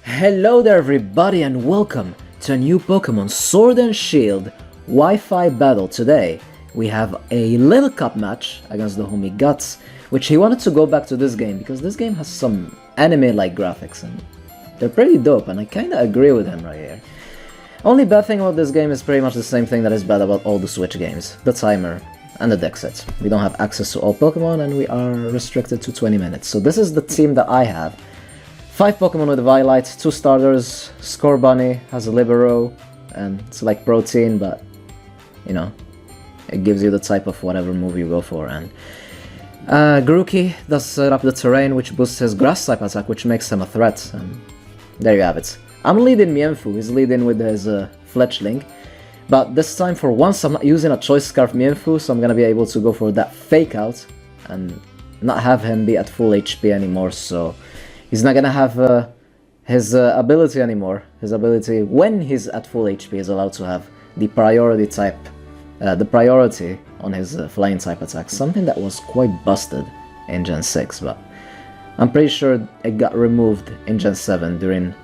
Hello there everybody and welcome to a new Pokemon Sword and Shield Wi-Fi battle. Today we have a little cup match against the homie Guts, which he wanted to go back to this game because this game has some anime-like graphics and they're pretty dope, and I kinda agree with him right here. Only bad thing about this game is pretty much the same thing that is bad about all the Switch games: the timer and the deck sets. We don't have access to all Pokemon and we are restricted to 20 minutes. So this is the team that I have. 5 Pokemon with Violet, 2 starters, Scorbunny has a Libero, and it's like protein, but you know, it gives you the type of whatever move you go for. And Grookey does set up the terrain, which boosts his grass type attack, which makes him a threat, and there you have it. I'm leading Mienfoo, he's leading with his Fletchling, but this time for once I'm not using a Choice Scarf Mienfoo, so I'm gonna be able to go for that Fake Out and not have him be at full HP anymore, so he's not gonna have his ability anymore. His ability, when he's at full HP, is allowed to have the priority type, the priority on his flying type attacks. Something that was quite busted in Gen 6, but I'm pretty sure it got removed in Gen 7 during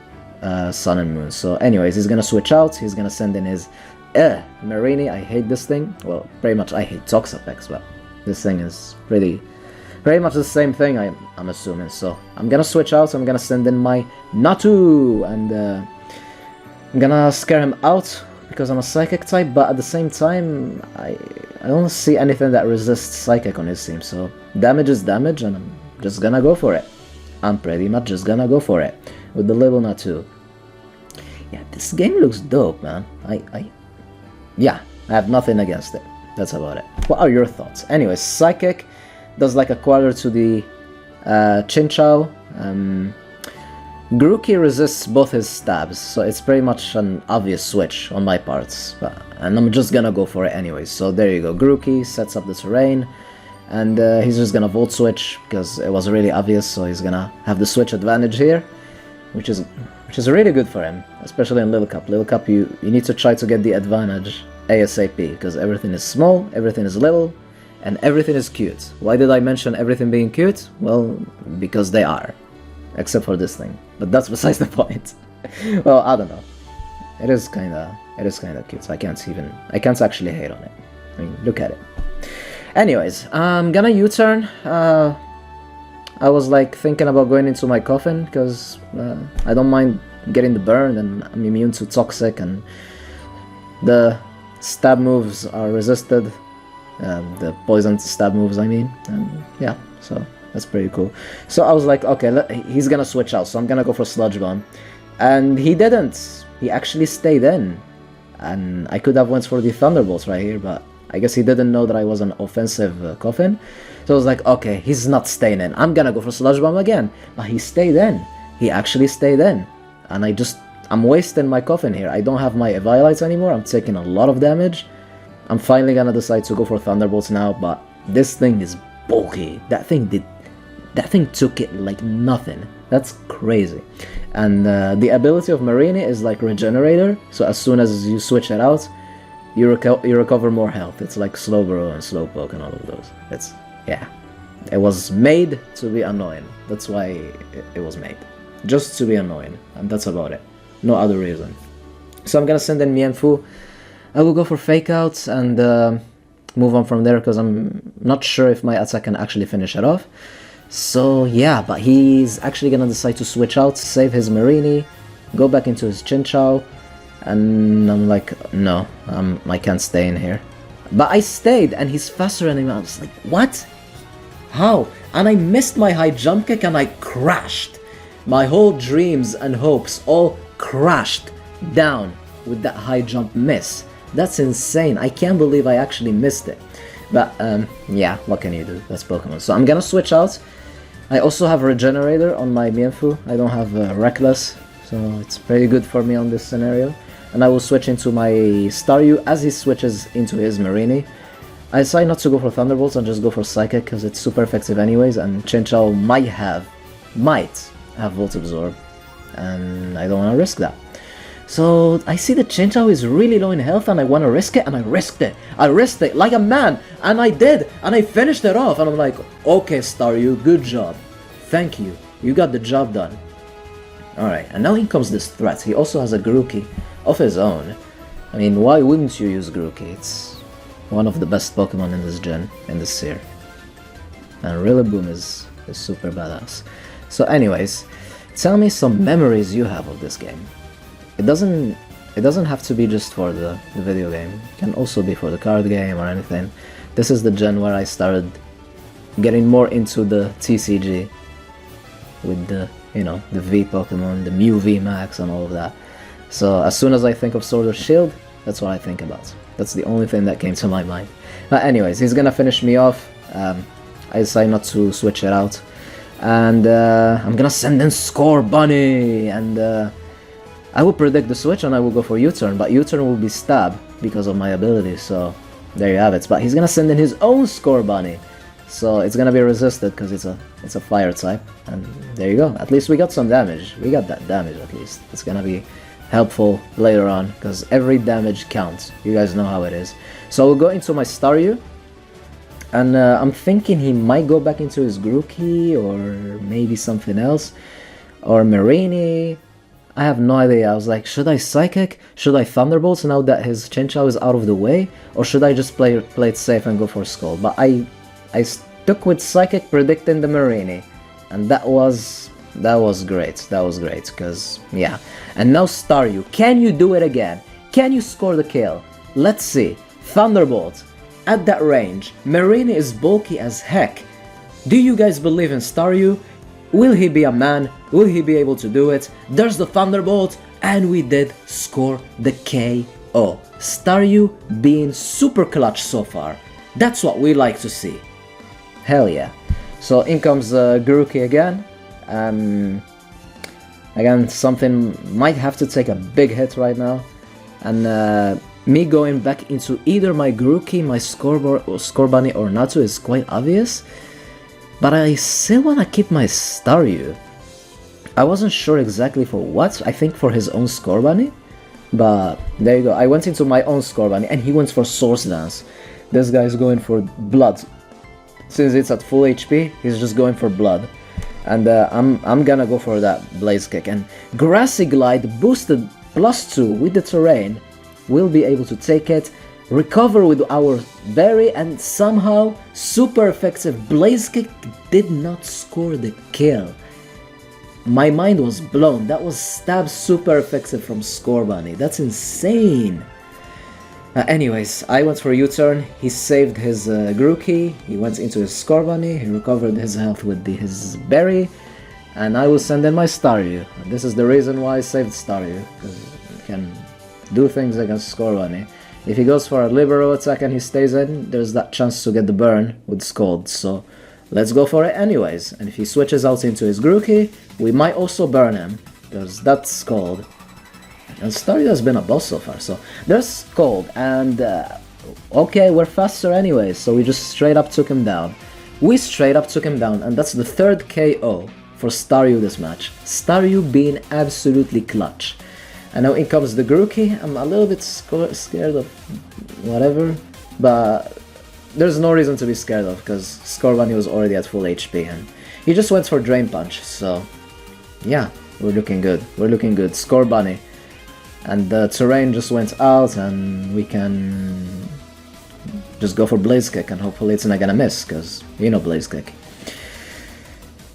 Sun and Moon. So anyways, he's gonna switch out, he's gonna send in his Marini. I hate this thing. Well, pretty much I hate Toxapex, but this thing is pretty much the same thing, I'm assuming. So I'm gonna switch out, so I'm gonna send in my Natu, and I'm gonna scare him out because I'm a Psychic type, but at the same time, I don't see anything that resists Psychic on his team, so damage is damage, and I'm just gonna go for it. I'm pretty much just gonna go for it with the little Natu. Yeah, this game looks dope, man. Yeah, I have nothing against it. That's about it. What are your thoughts? Anyways, Psychic does like a quarter to the Chinchou. Grookey resists both his stabs, so it's pretty much an obvious switch on my parts, and I'm just gonna go for it anyways. So there you go, Grookey sets up the terrain, and he's just gonna Volt Switch because it was really obvious, so he's gonna have the switch advantage here, which is really good for him, especially in Little Cup. Little Cup, you need to try to get the advantage ASAP, because everything is small, everything is little, and everything is cute. Why did I mention everything being cute? Well, because they are. Except for this thing. But that's besides the point. Well, I don't know. It is kinda cute. I can't actually hate on it. I mean, look at it. Anyways, I'm gonna U-turn. I was like thinking about going into my coffin, because I don't mind getting the burn, and I'm immune to Toxic, and the stab moves are resisted. The poison stab moves, I mean, and yeah, so that's pretty cool. So I was like, okay, he's gonna switch out, so I'm gonna go for Sludge Bomb, and he didn't. He actually stayed in, and I could have went for the Thunderbolts right here, but I guess he didn't know that I was an offensive coffin. So I was like, okay, he's not staying in. I'm gonna go for Sludge Bomb again, but he stayed in. He actually stayed in, and I'm wasting my coffin here. I don't have my Violites anymore. I'm taking a lot of damage. I'm finally gonna decide to go for Thunderbolts now, but this thing is bulky. That thing took it like nothing. That's crazy. And the ability of Marini is like Regenerator, so as soon as you switch it out, you recover more health. It's like Slowbro and Slowpoke and all of those. Yeah. It was made to be annoying. That's why it was made. Just to be annoying, and that's about it. No other reason. So I'm gonna send in Mienfoo. I will go for Fake Out and move on from there, because I'm not sure if my attack can actually finish it off. So yeah, but he's actually gonna decide to switch out, save his Marini, go back into his Chinchou, and I'm like, no, I can't stay in here. But I stayed, and he's faster than him. I was like, what? How? And I missed my high jump kick, and I crashed. My whole dreams and hopes all crashed down with that high jump miss. That's insane. I can't believe I actually missed it. But yeah, what can you do? That's Pokemon. So I'm gonna switch out. I also have Regenerator on my Mienfoo. I don't have Reckless, so it's pretty good for me on this scenario. And I will switch into my Staryu as he switches into his Marini. I decide not to go for Thunderbolts and just go for Psychic, because it's super effective anyways, and Chinchou might have Volt Absorb, and I don't want to risk that. So I see the Chinchou is really low in health, and I want to risk it, and I risked it. I risked it like a man, and I did, and I finished it off, and I'm like, okay, Staryu, good job. Thank you. You got the job done. Alright, and now in comes this threat. He also has a Grookey of his own. I mean, why wouldn't you use Grookey? It's one of the best Pokemon in this gen, in this series. And Rillaboom is super badass. So anyways, tell me some memories you have of this game. It doesn't have to be just for the video game. It can also be for the card game or anything. This is the gen where I started getting more into the TCG with the, you know, the V Pokemon, the Mew V Max and all of that. So as soon as I think of Sword or Shield, that's what I think about. That's the only thing that came to my mind. But anyways, he's gonna finish me off. I decided not to switch it out. And I'm gonna send in Score Bunny, and I will predict the switch and I will go for U-turn, but U-turn will be stab because of my ability, so there you have it. But he's gonna send in his own Score Bunny, so it's gonna be resisted because it's a fire type, and there you go. At least we got some damage. We got that damage at least. It's gonna be helpful later on because every damage counts. You guys know how it is. So we'll go into my Staryu. And I'm thinking he might go back into his Grookey, or maybe something else, or Marini. I have no idea. I was like, should I Psychic? Should I Thunderbolt now that his Chinchou is out of the way? Or should I just play it safe and go for Skull? But I stuck with Psychic, predicting the Marini, and that was great. That was great, because, yeah. And now Staryu, can you do it again? Can you score the kill? Let's see. Thunderbolt. At that range, Marini is bulky as heck. Do you guys believe in Staryu? Will he be a man? Will he be able to do it? There's the Thunderbolt, and we did score the KO. Staryu being super clutch so far. That's what we like to see. Hell yeah. So in comes Grookey again. Again, something might have to take a big hit right now. And me going back into either my Grookey, my Score Bunny or Natsu is quite obvious, but I still wanna keep my Staryu. I wasn't sure exactly for what, I think for his own Score Bunny, but there you go. I went into my own Score Bunny and he went for Source Dance. This guy's going for Blood. Since it's at full HP, he's just going for Blood. And I'm gonna go for that Blaze Kick, and Grassy Glide boosted +2 with the terrain. We'll be able to take it, recover with our Berry, and somehow super effective Blaze Kick did not score the kill. My mind was blown. That was stab super effective from Score Bunny. That's insane. Anyways, I went for U-turn. He saved his Grookey. He went into his Score Bunny. He recovered his health with his Berry. And I will send in my Staryu. This is the reason why I saved Staryu, because he can do things against Score Bunny. If he goes for a Libero attack and he stays in, there's that chance to get the burn with Scald, so let's go for it anyways. And if he switches out into his Grookey, we might also burn him, because that's Scald. And Staryu has been a boss so far, so there's Scald, and okay, we're faster anyways, so we just straight up took him down. We straight up took him down, and that's the third KO for Staryu this match. Staryu being absolutely clutch. And now in comes the Grookey. I'm a little bit scared of whatever, but there's no reason to be scared of, because Score Bunny was already at full HP, and he just went for Drain Punch, so yeah, we're looking good. We're looking good. Score Bunny. And the terrain just went out, and we can just go for Blaze Kick, and hopefully it's not gonna miss, because you know Blaze Kick.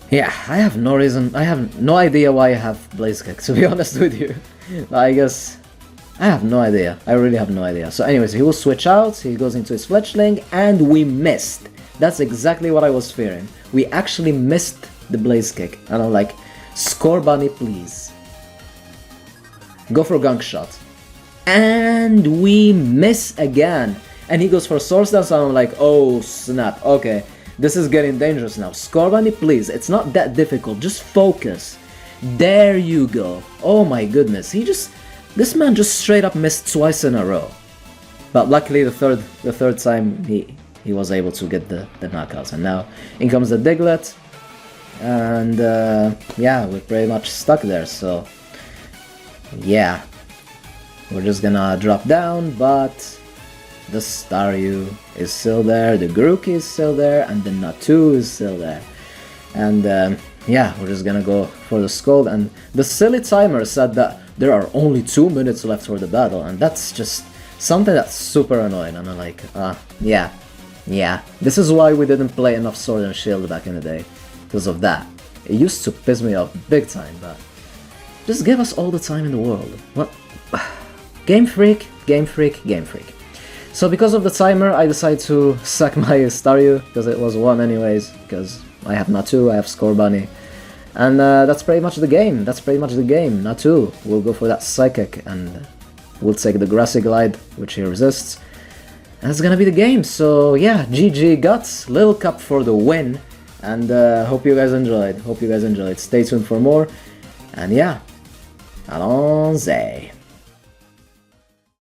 Yeah, I have no idea why I have Blaze Kick, to be honest with you. I guess I have no idea. I really have no idea. So anyways, he will switch out, he goes into his Fletchling, and we missed. That's exactly what I was fearing. We actually missed the Blaze Kick, and I'm like, Score Bunny, please. Go for Gunk Shot. And we miss again. And he goes for Source Dance, and I'm like, oh snap, okay. This is getting dangerous now. Score Bunny, please. It's not that difficult. Just focus. There you go. Oh my goodness. This man just straight up missed twice in a row. But luckily the third time he was able to get the knockout. And now in comes the Diglett. And yeah, we're pretty much stuck there. So yeah, we're just gonna drop down, but the Staryu is still there, the Grookey is still there, and the Natu is still there. And yeah, we're just gonna go for the Scold, and the silly timer said that there are only 2 minutes left for the battle, and that's just something that's super annoying, and I'm like, yeah. This is why we didn't play enough Sword and Shield back in the day, because of that. It used to piss me off big time, but just give us all the time in the world. What? Game Freak, Game Freak, Game Freak. So because of the timer, I decided to sack my Staryu, because it was 1 anyways, because I have Natu, I have Score Bunny. And that's pretty much the game, Natu will go for that Psychic, and we'll take the Grassy Glide, which he resists. And that's gonna be the game, so yeah, GG Guts, Lil Cup for the win. And hope you guys enjoyed, Stay tuned for more, and yeah, allons-y.